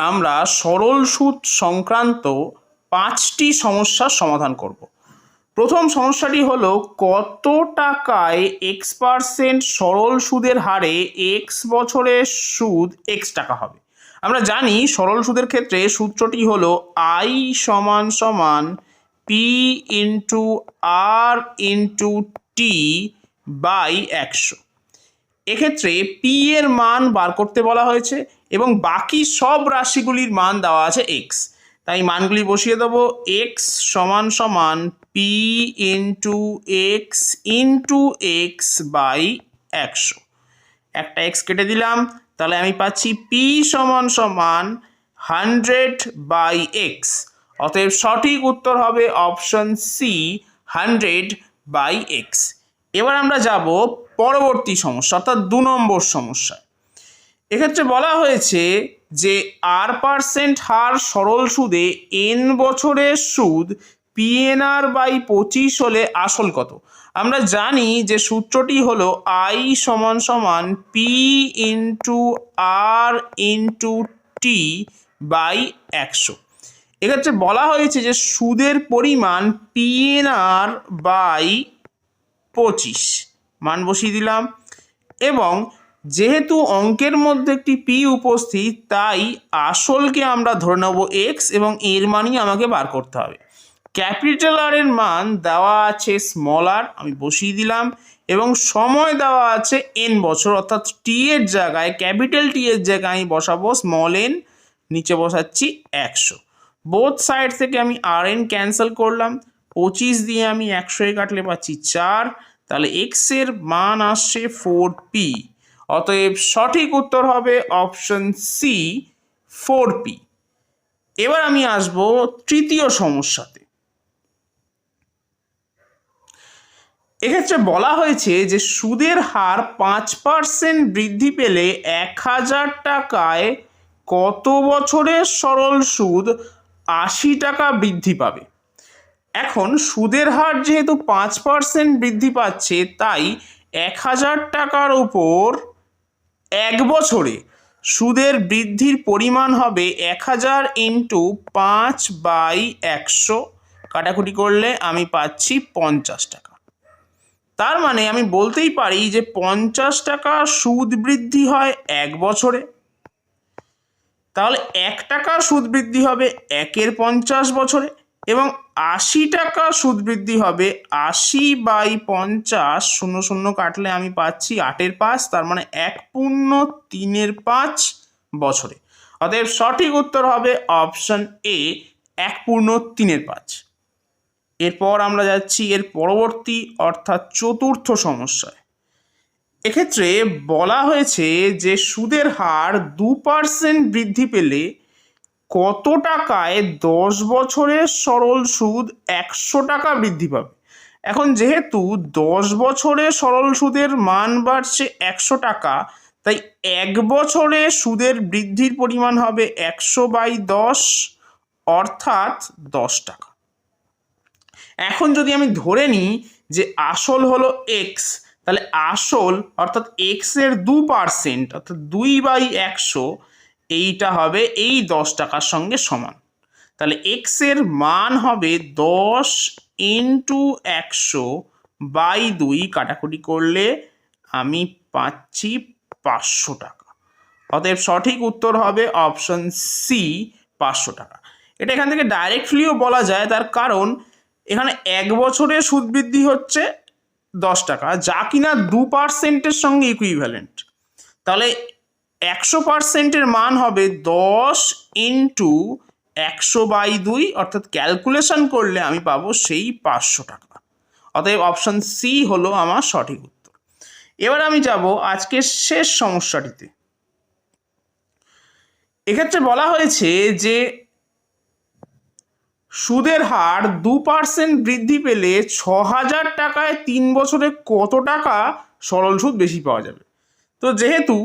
আমরা সরল সুদ সংক্রান্ত 5টি সমস্যার সমাধান করব। প্রথম সমস্যাটি হলো কত টাকায় x% সরল সুদের হারে x বছরের সুদ x টাকা হবে। আমরা জানি সরল সুদের ক্ষেত্রে সূত্রটি হলো I সমান সমান P into R into T by 100। এক্ষেত্রে P এর মান বার করতে বলা হয়েছে এবং বাকি সব রাশিগুলির মান দেওয়া আছে x, তাই মানগুলি বসিয়ে দেবো। x সমান সমান P into X into X by 100। একটা x কেটে দিলাম, তাহলে আমি পাচ্ছি P সমান সমান 100 বাই x। অতএব সঠিক উত্তর হবে অপশন সি 100 বাই x। এবার আমরা যাব পরবর্তী সমস্যা অর্থাৎ 2 নম্বর সমস্যা। এক্ষেত্রে বলা হয়েছে যে R% হার সরল সুদে n বছরের সুদ PNR বাই 25 হলে আসল কত। আমরা জানি যে সূত্রটি হলো I সমান সমান P into R into T by 100। এক্ষেত্রে বলা হয়েছে যে সুদের পরিমাণ PNR বাই 25, মান বসিয়ে দিলাম এবং যেহেতু অঙ্কের মধ্যে একটি পি উপস্থিত তাই আসলকে আমরা ধরে নেব এক্স এবং এর মানই আমাকে বার করতে হবে। ক্যাপিটাল আর এর মান দেওয়া আছে স্মল আর, আমি বসিয়ে দিলাম এবং সময় দেওয়া আছে এন বছর, অর্থাৎ টি এর জায়গায় ক্যাপিটাল টি এর জায়গায় আমি বসাবো স্মল এন, নিচে বসাচ্ছি 100। বোথ সাইড থেকে আমি আর এন ক্যান্সেল করলাম, 25 দিয়ে আমি 100 কাটলে পাচ্ছি 4, তাহলে এক্স এর মান আসছে 4p। অতএব সঠিক উত্তর হবে অপশন সি 4p। এবার আমি আসব তৃতীয় সমস্যাতে। এক্ষেত্রে বলা হয়েছে যে সুদের হার 5% বৃদ্ধি পেলে 1000 টাকায় কত বছরের সরল সুদ 80 টাকা বৃদ্ধি পাবে। এখন সুদের হার যেহেতু 5% বৃদ্ধি পাচ্ছে তাই 1000 টাকার উপর 1 বছরে সুদের বৃদ্ধির পরিমাণ হবে 1000 ইন্টু 5 বাই 100, কাটাকুটি করলে আমি পাচ্ছি 50 টাকা। তার মানে আমি বলতেই পারি যে 50 টাকা সুদ বৃদ্ধি হয় 1 বছরে, তাহলে 1 টাকা সুদ বৃদ্ধি হবে 1-এর 50 বছরে এবং 80 টাকা সুদ বৃদ্ধি হবে 80 বাই 50, 0 0 কাটলে আমি পাচ্ছি 8-এর 5, তার মানে 1.3-এর 5 বছরে। অতএব সঠিক উত্তর হবে অপশন এ 1.3-এর 5। এরপর আমরা যাচ্ছি এর পরবর্তী অর্থাৎ চতুর্থ সমস্যায়। এক্ষেত্রে বলা হয়েছে যে সুদের হার 2% বৃদ্ধি পেলে কত টাকায় 10 বছরের সরল সুদ 100 টাকা বৃদ্ধি পাবে। এখন যেহেতু 10 বছরের সরল সুদের মান বাড়ছে 100 টাকা, তাই 1 বছরে সুদের বৃদ্ধির পরিমাণ হবে 100 বাই 10 অর্থাৎ 10 টাকা। এখন যদি আমি ধরে নিই যে আসল হলো এক্স, তাহলে আসল অর্থাৎ এক্স এর 2% অর্থাৎ 2/100 এইটা হবে এই 10 টাকার সঙ্গে সমান। তাহলে এক্স এর মান হবে 10 ইন্টু 100 বাই 2, কাটাকুটি করলে আমি পাচ্ছি 500 টাকা। অতএব সঠিক উত্তর হবে অপশন সি 500 টাকা। এটা এখান থেকে ডাইরেক্টলিও বলা যায়, তার কারণ এখানে 1 বছরে সুদ বৃদ্ধি হচ্ছে 10 টাকা, যা কিনা 2%-এর সঙ্গে ইকুইভ্যালেন্ট। তাহলে 100%-এর মান হবে 10 ইন্টু 100 বাই 2, অর্থাৎ ক্যালকুলেশন করলে আমি পাবো সেই 500 টাকা। অতএব অপশন সি হলো আমার সঠিক উত্তর। এবার আমি যাব আজকের শেষ সমস্যাটিতে। এক্ষেত্রে বলা হয়েছে যে সুদের হার 2% বৃদ্ধি পেলে 6000 টাকায় 3 বছরে কত টাকা সরল সুদ বেশি পাওয়া যাবে। তো যেহেতু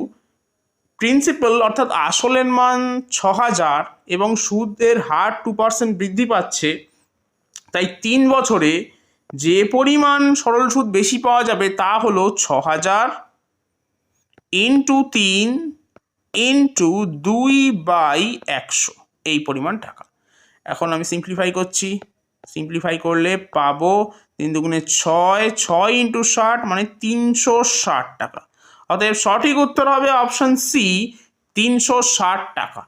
প্রিন্সিপাল অর্থাৎ আসলের মান 6000 এবং সুদের হার 2% বৃদ্ধি পাচ্ছে, তাই 3 বছরে যে পরিমাণ সরল সুদ বেশি পাওয়া যাবে তা হলো 6000 ইন্টু 3 ইন্টু 2/100 এই পরিমাণ টাকা। এখন আমি সিম্পলিফাই করছি, সিম্পলিফাই করলে পাবো 3 দুগুণে 6, 6 ইন্টু 60 মানে 360 টাকা। অতএব সঠিক উত্তর হবে অপশন সি, 360 টাকা।